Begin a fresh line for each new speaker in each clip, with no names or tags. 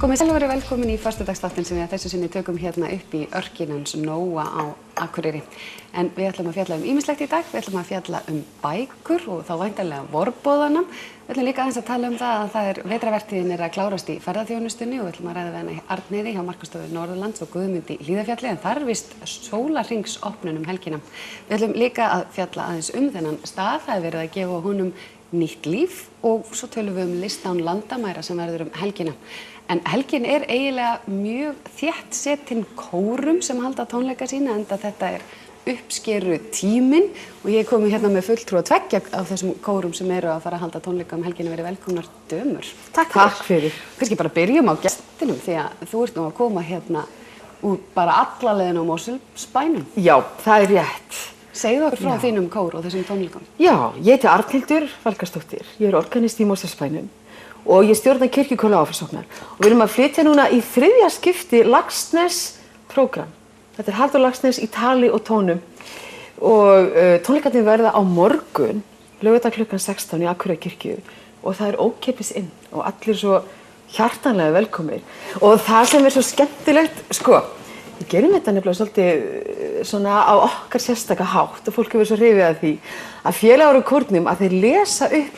Komið sæl og verið velkomin í föstudagsþáttinn sem við að þessu sinni tökum hérna upp í Örkinans Nóa á Akureyri. En við ætlum að fjalla ýmislegt í dag, við ætlum að fjalla bækur og þá væntanlega vorboðana. Við ætlum líka aðeins að tala það að vetrarvertíðin að klárast í ferðaþjónustunni og við ætlum að ræða við hana Arnheiði hjá Markaðsstofu Norðurlands og Guðmundi í Hlíðarfjalli en þar vist sólarhringsopnun helgina. Við ætlum líka að fjalla aðeins þennan stað, það verið að gefa honum nýtt líf og svo tölum við lista án landamæra sem verður helgina. En helgin eiginlega mjög þétt setin kórum sem halda tónleika sína enda þetta uppskeru tíminn og ég komi hérna með fulltrúa tveggja af þessum kórum sem eru að fara að halda tónleika helgina verið velkomnar dömur.
Takk fyrir.
Kannski bara byrjum á gestinum því að þú ert nú að koma hérna úr bara alla leiðina á Mosfellsbænum.
Já, það rétt.
Segðu okkur frá þínum kór og þessum tónleikum.
Já, ég heiti Arnhildur Valgarðsdóttir. Ég organist í Mosfellsbænum og ég stjórna kirkjukóla áfallsóknar. Og við erum að flytja núna í 3. skipti Laxness-prógram. Þetta Halldór Laxness í tali og tónum. Og tónleikarnir verða á morgun, laugardag klukkan 16 í Akureyrarkirkju. Og það ókeypis inn og allir svo hjartanlega velkomnir. Og það sem svo skemmtilegt, við gerum þetta nefnilega svolítið svona á okkar sérstaka hátt og fólk hefur svo hrifið af því að félagar úr kórnum að þeir lesa upp,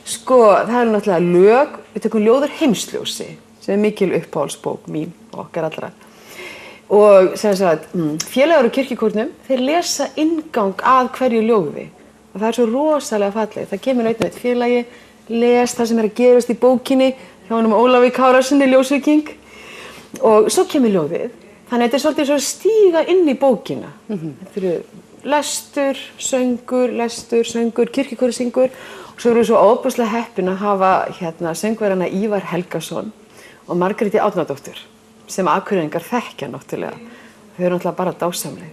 það náttúrulega lög, við tökum ljóður Heimsljósi sem mikil uppáhaldsbók mín og okkar allra. Og félagar úr kirkjukórnum, þeir lesa inngang að hverju ljóði og það svo rosalega fallegt. Það kemur einn og einn félagi, les það sem að gerast í bókinni hjá honum Ólafi Kárasyni, ljósvíking og svo kemur ljóðið. Þannig að þetta svolítið svo stíga inn í bókina. Þetta eru lestur, söngur, kirkjukóri syngur og svo erum við svo ofboðslega heppin að hafa söngvarana Ívar Helgason og Margréti Árnadóttur sem Akureyringar þekkja náttúrulega. Þau eru náttúrulega bara dásamleg.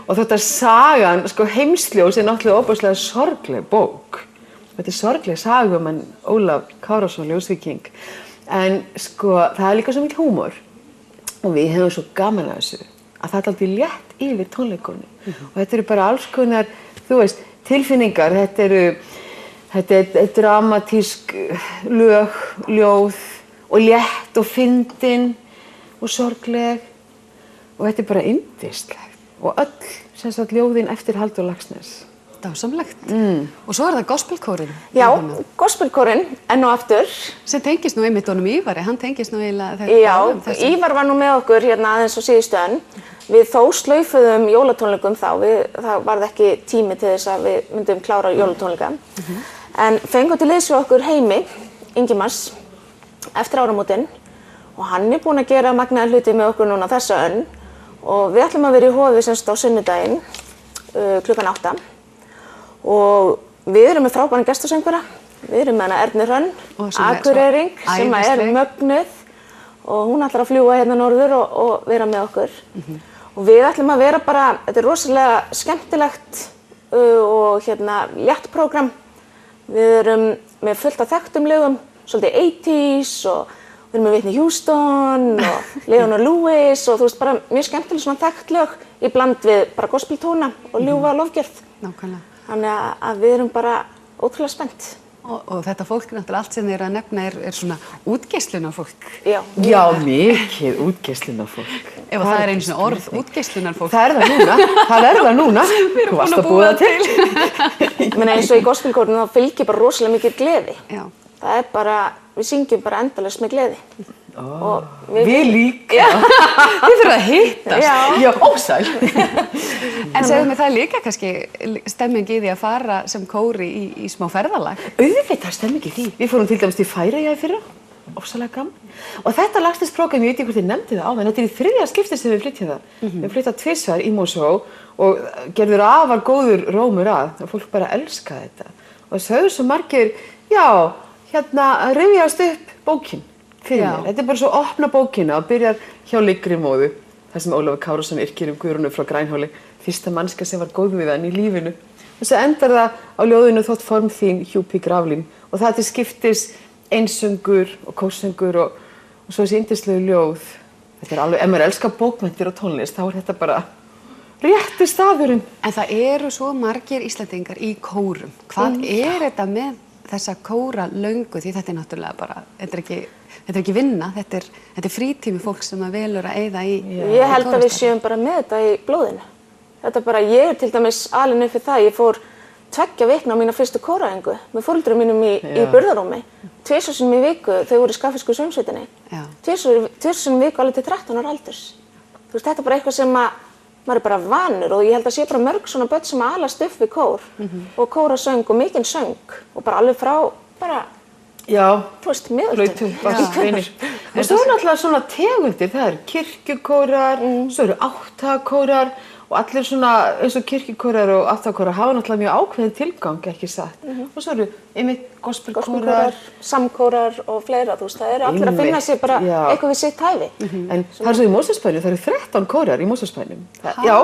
Og þetta sagan, Heimsljós náttúrulega ofboðslega sorgleg bók. Þetta sorgleg saga hann Ólaf Kárason, ljósvíking. En það líka svo mikil húmor. Og við hefum svo gaman að þessu að það aldrei létt yfir tónleikunni. Og þetta eru bara alls konar, tilfinningar, þetta dramatísk lög, ljóð og létt og fyndin og sorgleg og þetta bara yndislegt. Og öll ljóðin eftir Halldór Laxness.
Dásamlegt. Og svo það gospelkórinn.
Já, gospelkórinn, enn og aftur.
Sem tengist nú einmitt honum Ívari, hann tengist nú eiginlega
Já, Ívar var nú með okkur hérna aðeins á síðustu önn. Við þó slaufuðum jólatónleikum það varð ekki tími til þess að við myndum klára jólatónleika. En fengum til liðs við okkur Heimi, Ingimars, eftir áramótin og hann búinn að gera magnaða hluti með okkur núna þessa önn og við ætlum að vera í Hofi á sunnudaginn klukkan 8. Og við erum með frábæran gestasöngvara, við erum með hana Erni Hrönn, Akureyring sem mögnuð og hún ætlar að fljúga hérna norður og vera með okkur. Og við ætlum að vera bara, þetta rosalega skemmtilegt og létt prógram. Við erum með fullt af þekktum lögum, svolítið 80s og við erum með Whitney Houston og Leonard Lewis og bara mjög skemmtileg svona þekkt lög í bland við bara gospeltóna og ljúfa lofgjörð.
Nákvæmlega.
Þannig að við erum bara ótrúlega spennt.
Og þetta fólk náttúrulega allt sem þeir að nefna svona útgeislunarfólk.
Já, mikið útgeislunarfólk.
Ef það einu svona orð, útgeislunarfólk.
Það er það núna.
Við erum búin að búa það til.
Men eins og í gospelkórnum þá fylgir bara rosalega mikið gleði.
Já.
Það bara, við syngjum bara endalaust með gleði.
Við líka.
Þið þurfum að hittast.
Já, ósæl.
En segðu mig það líka kannski stemming í því að fara sem kóri í smá ferðalag?
Auðvitað stemming í því. Við fórum til dæmis til Færeyja í fyrra. Ósælega gaman. Og þetta Laxness-prógram, ég veit ekki hvort þið nefndi það áðan, þetta í 3. skipti sem við flytjum það. Við flytjum 2 svar í Mosó og gerður afar góður rómur að og fólk bara elska þetta. Og þau svo margir, rifjast upp bókin. Þetta er bara svo að opna bókina og byrjar hjá Liggrimóðu, þar sem Ólafur Kárason yrkir Guðrúnu frá Grænhóli, fyrsta mannska sem var góð við hann í lífinu. Og svo endar það á ljóðinu Þótt form þín hjúpi graflín og það til skiptis einsöngur og kórsöngur og svo þessi yndislegu ljóð. Þetta er alveg, ef maður elskar bókmenntir og tónlist, þá er þetta bara rétti staðurinn.
En það eru svo margir Íslendingar í kórum. Hvað er þetta með þessa kóra löngu? Því þetta er náttúrulega bara, þetta er ekki þetta er ekki vinna, þetta er frítími fólk sem að velur að eyða í
Ég held að við séum bara með þetta í blóðinu. Þetta bara, ég til dæmis alin upp fyrir það, ég fór 2 vikna á mína fyrstu kóraæfingu með foreldrum mínum í burðarúmi. 2 sinnum í viku, þau voru í skaffinsku hljómsveitinni. 2 sinnum í viku alveg til 13 ára aldurs. Þú veist, þetta er bara eitthvað sem maður er bara vanur og ég held að sé bara mörg svona börn sem alast upp við kór og kórasöng og mikinn söng og bara alveg frá bara, þú veist, miðöldum.
Og svo er náttúrulega svona tegundir, það eru kirkjukórar, svo eru átthagakórar og allir svona eins og kirkjukórar og átthagakórar hafa náttúrulega mjög ákveðin tilgang, ekki satt. Og svo eru einmitt gospelkórar,
samkórar og fleira, þú veist, það eru allir að finna sér bara eitthvað við sitt hæfi.
En það er svo í Mosfellsbænum, það eru 13 kórar í Mosfellsbænum. Já,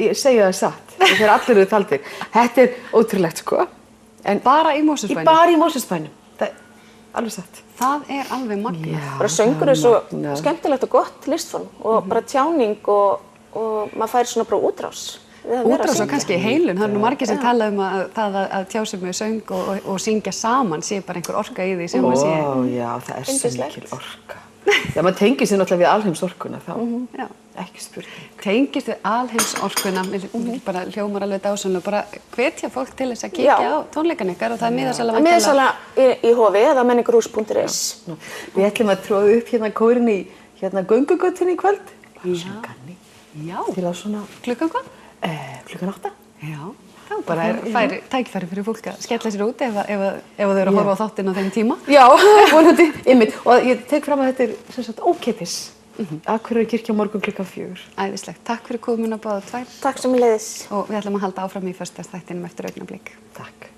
ég segi það satt, þegar allir eru taldir. Þetta er ótrúlegt, sko. En
bara í Mosfellsbænum?
Bara í Mosfellsbænum, það er alveg satt.
Það er alveg magnað.
Bara söngur er svo skemmtilegt og gott listform og bara tjáning og maður fær svona bara útrás.
Útrás og kannski heilun, það eru nú margir sem tala að það að tjá sig með söng og syngja saman sé bara einhver orka í því sem að sé.
Já, það er svo mikil orka. Já, maður tengir sér náttúrulega við alheimsorkuna þá, ekki spurning.
Tengist við alheimsorkuna, bara hljómar alveg dásamlega, bara hvetja fólk til þess að kíkja á tónleikan ykkar og það er miðasala væntanlega.
Miðasala í Hofi eða menningarhús.is.
Við ætlum að tróða upp hérna kórin í göngugötunni í kvöld.
Já.
Til að svona...
Klukkan hvað?
Klukkan 8.
Já, þá bara er tækifæri fyrir fólk að skella sér út ef þau eru að horfa á þáttinn á þeim tíma.
Já, vonandi, einmitt. Og ég tek fram að þetta er sem sagt ókeypis. Akureyrarkirkja á morgun klukkan 4.
Æðislegt. Takk fyrir komuna báðar tvær.
Takk sömuleiðis.
Og við ætlum að halda áfram í föstudagsþættinum eftir augnablik.
Takk.